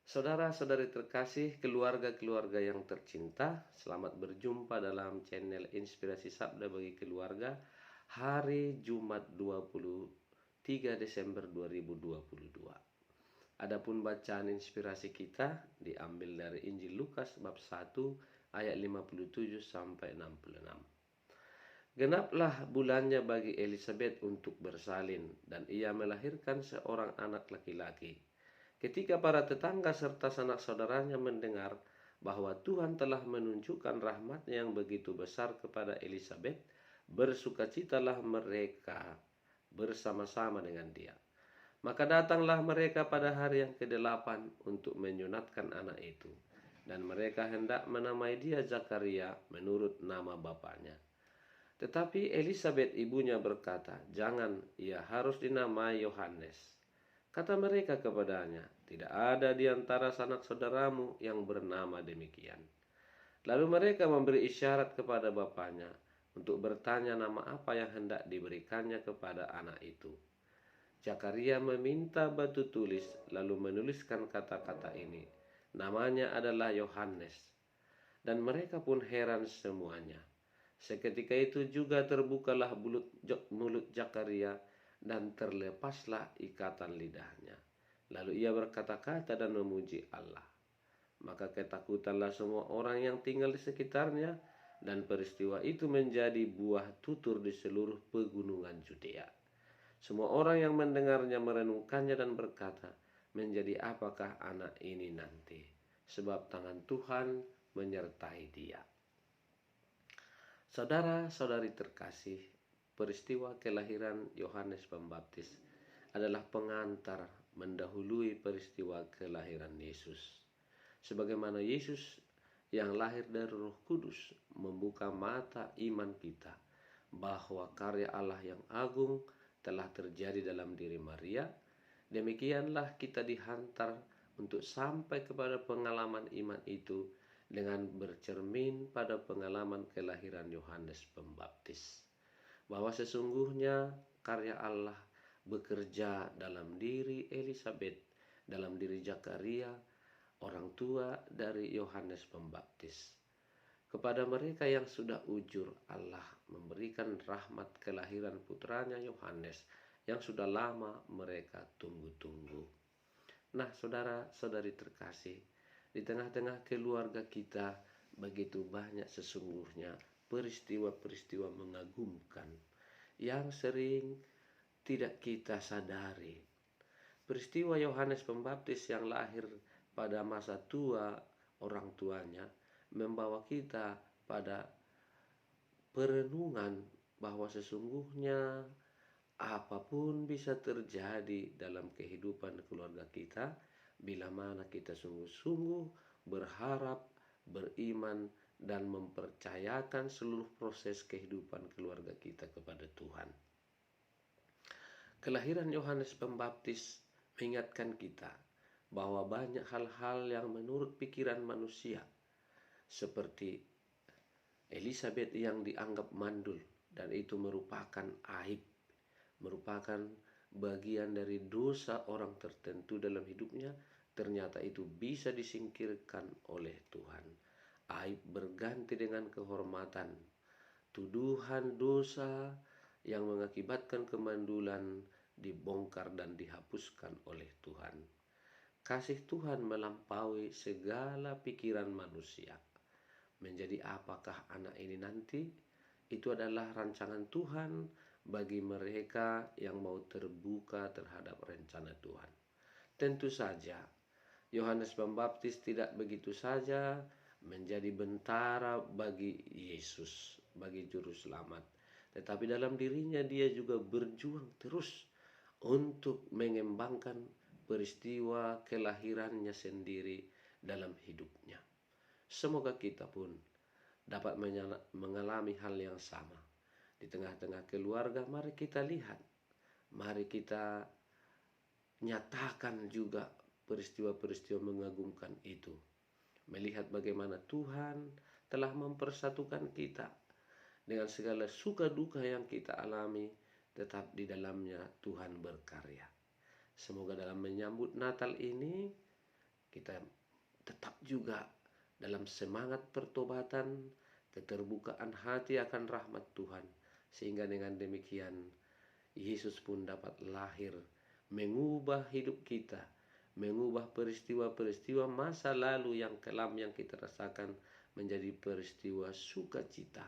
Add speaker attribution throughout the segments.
Speaker 1: Saudara-saudari terkasih, keluarga-keluarga yang tercinta, selamat berjumpa dalam channel Inspirasi Sabda bagi Keluarga hari Jumat 23 Desember 2022. Adapun bacaan inspirasi kita diambil dari Injil Lukas bab 1 ayat 57 sampai 66. Genaplah bulannya bagi Elizabeth untuk bersalin, dan ia melahirkan seorang anak laki-laki. Ketika para tetangga serta sanak saudaranya mendengar bahwa Tuhan telah menunjukkan rahmat-Nya yang begitu besar kepada Elizabeth, bersukacitalah mereka bersama-sama dengan dia. Maka datanglah mereka pada hari yang ke-8 untuk menyunatkan anak itu, dan mereka hendak menamai dia Zakaria menurut nama bapaknya. Tetapi Elizabeth ibunya berkata, "Jangan, ia harus dinamai Yohanes." Kata mereka kepadanya, "Tidak ada di antara sanak saudaramu yang bernama demikian." Lalu mereka memberi isyarat kepada bapaknya untuk bertanya nama apa yang hendak diberikannya kepada anak itu. Zakaria meminta batu tulis, lalu menuliskan kata-kata ini, "Namanya adalah Yohanes." Dan mereka pun heran semuanya. Seketika itu juga terbukalah mulut Zakaria dan terlepaslah ikatan lidahnya. Lalu ia berkata-kata dan memuji Allah. Maka ketakutanlah semua orang yang tinggal di sekitarnya, dan peristiwa itu menjadi buah tutur di seluruh pegunungan Judea. Semua orang yang mendengarnya merenungkannya dan berkata, "Menjadi apakah anak ini nanti? Sebab tangan Tuhan menyertai dia." Saudara-saudari terkasih, peristiwa kelahiran Yohanes Pembaptis adalah pengantar mendahului peristiwa kelahiran Yesus. Sebagaimana Yesus yang lahir dari Roh Kudus membuka mata iman kita bahwa karya Allah yang agung telah terjadi dalam diri Maria, demikianlah kita dihantar untuk sampai kepada pengalaman iman itu dengan bercermin pada pengalaman kelahiran Yohanes Pembaptis, bahwa sesungguhnya karya Allah bekerja dalam diri Elizabeth, dalam diri Zakaria, orang tua dari Yohanes Pembaptis. Kepada mereka yang sudah ujur, Allah memberikan rahmat kelahiran putranya Yohanes yang sudah lama mereka tunggu-tunggu. Nah, saudara-saudari terkasih, di tengah-tengah keluarga kita begitu banyak sesungguhnya peristiwa-peristiwa mengagumkan yang sering tidak kita sadari. Peristiwa Yohanes Pembaptis yang lahir pada masa tua orang tuanya membawa kita pada perenungan bahwa sesungguhnya apapun bisa terjadi dalam kehidupan keluarga kita bila mana kita sungguh-sungguh berharap, beriman, dan mempercayakan seluruh proses kehidupan keluarga kita kepada Tuhan. Kelahiran Yohanes Pembaptis mengingatkan kita bahwa banyak hal-hal yang menurut pikiran manusia, seperti Elizabeth yang dianggap mandul, dan itu merupakan aib, merupakan bagian dari dosa orang tertentu dalam hidupnya, ternyata itu bisa disingkirkan oleh Tuhan. Aib berganti dengan kehormatan. Tuduhan dosa yang mengakibatkan kemandulan dibongkar dan dihapuskan oleh Tuhan. Kasih Tuhan melampaui segala pikiran manusia. Menjadi apakah anak ini nanti? Itu adalah rancangan Tuhan bagi mereka yang mau terbuka terhadap rencana Tuhan. Tentu saja, Yohanes Pembaptis tidak begitu saja menjadi bentara bagi Yesus, bagi Juru Selamat. Tetapi dalam dirinya dia juga berjuang terus untuk mengembangkan peristiwa kelahirannya sendiri dalam hidupnya. Semoga kita pun dapat mengalami hal yang sama. Di tengah-tengah keluarga, mari kita lihat, mari kita nyatakan juga peristiwa-peristiwa mengagumkan itu. Melihat bagaimana Tuhan telah mempersatukan kita dengan segala suka duka yang kita alami, tetap di dalamnya Tuhan berkarya. Semoga dalam menyambut Natal ini kita tetap juga dalam semangat pertobatan, keterbukaan hati akan rahmat Tuhan, sehingga dengan demikian Yesus pun dapat lahir, mengubah hidup kita, mengubah peristiwa-peristiwa masa lalu yang kelam yang kita rasakan menjadi peristiwa sukacita.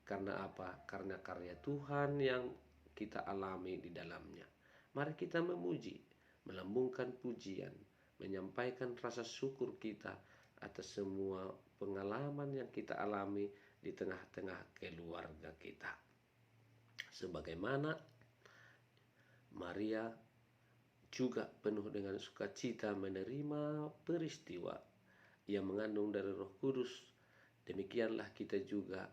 Speaker 1: Karena apa? Karena karya Tuhan yang kita alami di dalamnya. Mari kita memuji, melambungkan pujian, menyampaikan rasa syukur kita atas semua pengalaman yang kita alami di tengah-tengah keluarga kita. Sebagaimana Maria juga penuh dengan sukacita menerima peristiwa yang mengandung dari Roh Kudus, demikianlah kita juga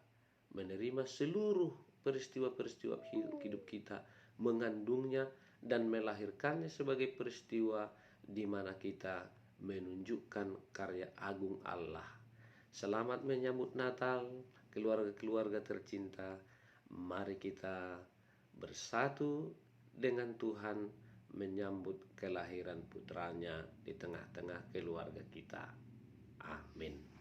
Speaker 1: menerima seluruh peristiwa-peristiwa hidup kita, mengandungnya dan melahirkannya sebagai peristiwa di mana kita menunjukkan karya agung Allah. Selamat menyambut Natal, keluarga-keluarga tercinta. Mari kita bersatu dengan Tuhan menyambut kelahiran putranya di tengah-tengah keluarga kita. Amin.